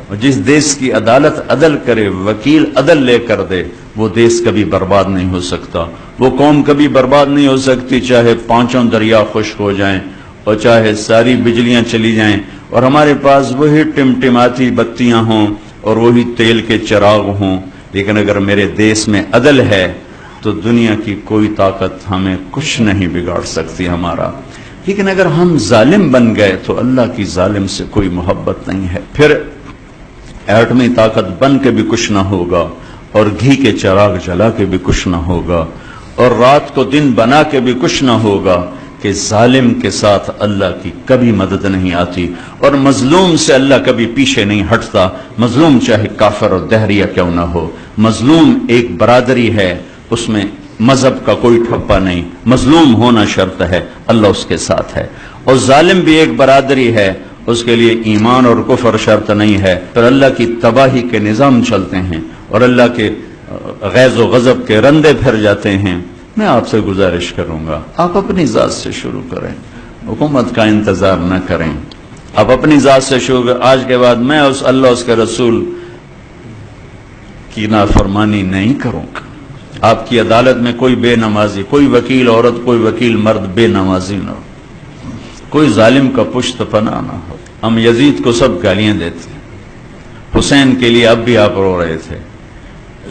اور جس دیش کی عدالت عدل کرے، وکیل عدل لے کر دے، وہ دیش کبھی برباد نہیں ہو سکتا، وہ قوم کبھی برباد نہیں ہو سکتی، چاہے پانچوں دریا خشک ہو جائیں اور چاہے ساری بجلیاں چلی جائیں اور ہمارے پاس وہی ٹمٹماتی بتیاں ہوں اور وہی تیل کے چراغ ہوں، لیکن اگر میرے دیش میں عدل ہے تو دنیا کی کوئی طاقت ہمیں کچھ نہیں بگاڑ سکتی ہمارا۔ لیکن اگر ہم ظالم بن گئے تو اللہ کی ظالم سے کوئی محبت نہیں ہے، پھر ایٹمی طاقت بن کے بھی کچھ نہ ہوگا اور گھی کے چراغ جلا کے بھی کچھ نہ ہوگا اور رات کو دن بنا کے بھی کچھ نہ ہوگا کہ ظالم کے ساتھ اللہ کی کبھی مدد نہیں آتی اور مظلوم سے اللہ کبھی پیچھے نہیں ہٹتا، مظلوم چاہے کافر اور دہریہ کیوں نہ ہو، مظلوم ایک برادری ہے، اس میں مذہب کا کوئی ٹھپا نہیں، مظلوم ہونا شرط ہے، اللہ اس کے ساتھ ہے، اور ظالم بھی ایک برادری ہے، اس کے لیے ایمان اور کفر شرط نہیں ہے، پھر اللہ کی تباہی کے نظام چلتے ہیں اور اللہ کے غیظ و غضب کے رندے پھر جاتے ہیں۔ میں آپ سے گزارش کروں گا، آپ اپنی ذات سے شروع کریں، حکومت کا انتظار نہ کریں، آپ اپنی ذات سے شروع کریں۔ آج کے بعد میں اس اللہ اس کے رسول کی نافرمانی نہیں کروں گا، آپ کی عدالت میں کوئی بے نمازی، کوئی وکیل عورت، کوئی وکیل مرد بے نمازی نہ ہو، کوئی ظالم کا پشت پناہ نہ ہو۔ ہم یزید کو سب گالیاں دیتے ہیں، حسین کے لیے اب بھی آپ رو رہے تھے،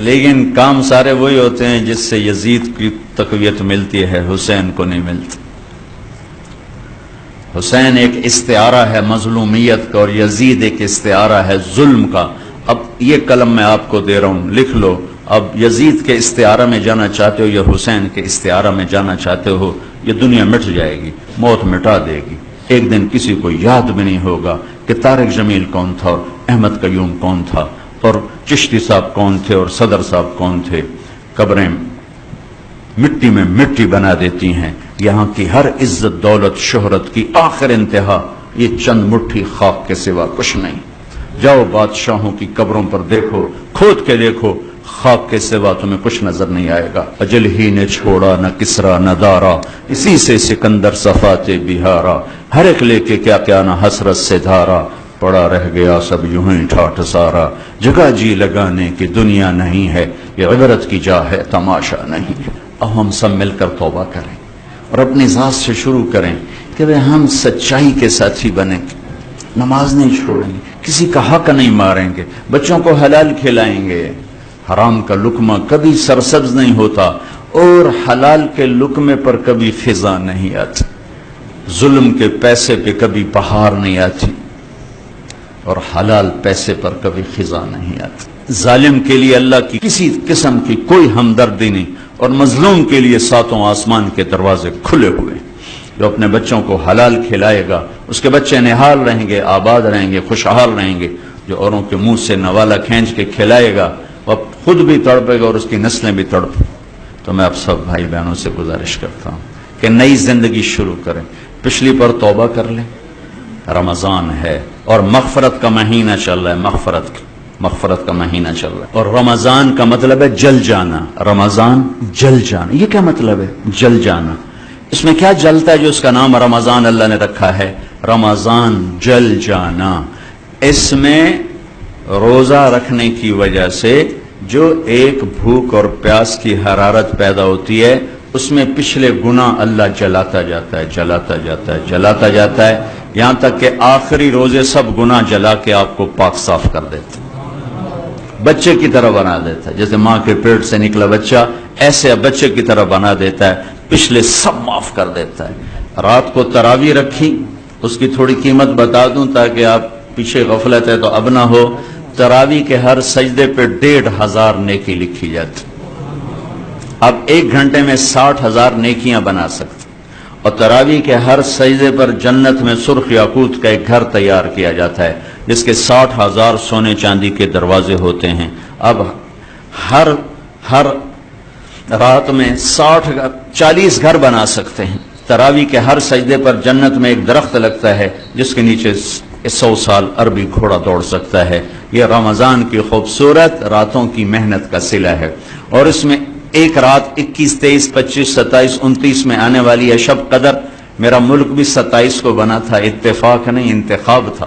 لیکن کام سارے وہی ہوتے ہیں جس سے یزید کی تقویت ملتی ہے، حسین کو نہیں ملتی۔ حسین ایک استعارہ ہے مظلومیت کا اور یزید ایک استعارہ ہے ظلم کا۔ اب یہ قلم میں آپ کو دے رہا ہوں، لکھ لو، اب یزید کے استعارہ میں جانا چاہتے ہو یا حسین کے استعارہ میں جانا چاہتے ہو، یہ دنیا مٹ جائے گی، موت مٹا دے گی، ایک دن کسی کو یاد بھی نہیں ہوگا کہ طارق جمیل کون تھا اور احمد قیوم کون تھا اور چشتی صاحب کون تھے اور صدر صاحب کون تھے۔ قبریں مٹی میں مٹی بنا دیتی ہیں، یہاں کی ہر عزت دولت شہرت کی آخر انتہا یہ چند مٹھی خاک کے سوا کچھ نہیں۔ جاؤ بادشاہوں کی قبروں پر دیکھو، کھود کے دیکھو، خاک کے سوا تمہیں کچھ نظر نہیں آئے گا۔ اجل ہی نے چھوڑا نہ کسرا نہ دارا، اسی سے سکندر صفات بہارا، ہر ایک لے کے کیا کیا نہ حسرت سے دھارا، پڑا رہ گیا سب یوں ہی ٹھاٹھ سارا، جگہ جی لگانے کی دنیا نہیں ہے، یہ عبرت کی جا ہے تماشا نہیں ہے۔ اب ہم سب مل کر توبہ کریں اور اپنی ذات سے شروع کریں کہ ہم سچائی کے ساتھی بنیں گے، نماز نہیں چھوڑیں گے، کسی کا حق نہیں ماریں گے، بچوں کو حلال کھلائیں گے، حرام کا لقمہ کبھی سرسبز نہیں ہوتا اور حلال کے لقمے پر کبھی خزاں نہیں آتی، ظلم کے پیسے پہ کبھی بہار نہیں آتی اور حلال پیسے پر کبھی خزاں نہیں آتی۔ ظالم کے لیے اللہ کی کسی قسم کی کوئی ہمدردی نہیں اور مظلوم کے لیے ساتوں آسمان کے دروازے کھلے ہوئے۔ جو اپنے بچوں کو حلال کھلائے گا اس کے بچے نہال رہیں گے، آباد رہیں گے، خوشحال رہیں گے۔ جو اوروں کے منہ سے نوالا کھینچ کے کھلائے گا وہ خود بھی تڑپے گا اور اس کی نسلیں بھی تڑپیں۔ تو میں آپ سب بھائی بہنوں سے گزارش کرتا ہوں کہ نئی زندگی شروع کریں، پچھلی پر توبہ کر لیں۔ رمضان ہے اور مغفرت کا مہینہ چل رہا ہے، مغفرت کا مہینہ چل رہا ہے، اور رمضان کا مطلب ہے جل جانا۔ رمضان جل جانا، یہ کیا مطلب ہے جل جانا؟ اس میں کیا جلتا ہے جو اس کا نام رمضان اللہ نے رکھا ہے؟ رمضان جل جانا، اس میں روزہ رکھنے کی وجہ سے جو ایک بھوک اور پیاس کی حرارت پیدا ہوتی ہے اس میں پچھلے گناہ اللہ جلاتا جاتا ہے، جلاتا جاتا ہے، جلاتا جاتا ہے، یہاں تک کہ آخری روزے سب گناہ جلا کے آپ کو پاک صاف کر دیتے، بچے کی طرح بنا دیتا ہے۔ جیسے ماں کے پیٹ سے نکلا بچہ ایسے بچے کی طرح بنا دیتا ہے، پچھلے سب معاف کر دیتا ہے۔ رات کو تراویح رکھی، اس کی تھوڑی قیمت بتا دوں تاکہ آپ پیچھے غفلت ہے تو اب نہ ہو۔ تراویح کے ہر سجدے پہ 1500 نیکی لکھی جاتی، اب 1 گھنٹے میں 60,000 نیکیاں بنا سکتے، اور تراویح کے ہر سجدے پر جنت میں سرخ یاقوت کا ایک گھر تیار کیا جاتا ہے جس کے 60,000 سونے چاندی کے دروازے ہوتے ہیں۔ اب ہر رات میں 40 گھر بنا سکتے ہیں۔ تراویح کے ہر سجدے پر جنت میں ایک درخت لگتا ہے جس کے نیچے 100 سال عربی گھوڑا دوڑ سکتا ہے۔ یہ رمضان کی خوبصورت راتوں کی محنت کا صلہ ہے، اور اس میں ایک رات 21، 23، 25، 27، 29 میں آنے والی ہے شب قدر۔ میرا ملک بھی 27 کو بنا تھا، اتفاق نہیں انتخاب تھا۔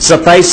27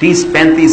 30-35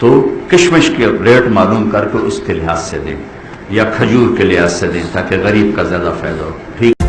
تو کشمش کے ریٹ معلوم کر کے اس کے لحاظ سے دیں یا کھجور کے لحاظ سے دیں تاکہ غریب کا زیادہ فائدہ ہو. ٹھیک